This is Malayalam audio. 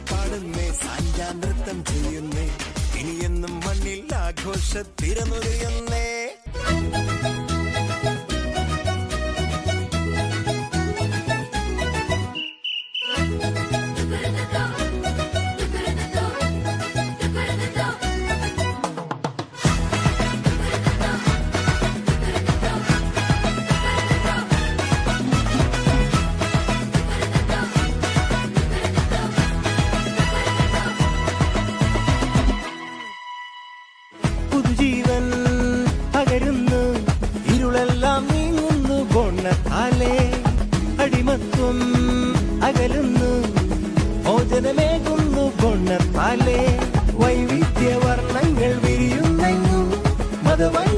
പാടുന്നേ സാഞ്ചാ നൃത്തം ചെയ്യുന്നേ ഇനിയെന്നും മണ്ണിൽ ആഘോഷത്തിരമുറിയുന്നേ പുതുജീവൻ പകരുന്നു ഇരുളെല്ലാം നീങ്ങുന്നു ബോണത്താലേ അടിമത്വം അകലുന്നു മോചനമേകുന്നു ബോണത്താലേ വൈവിധ്യ വർണ്ണങ്ങൾ വിരിയുന്നെങ്ങും മതവൈ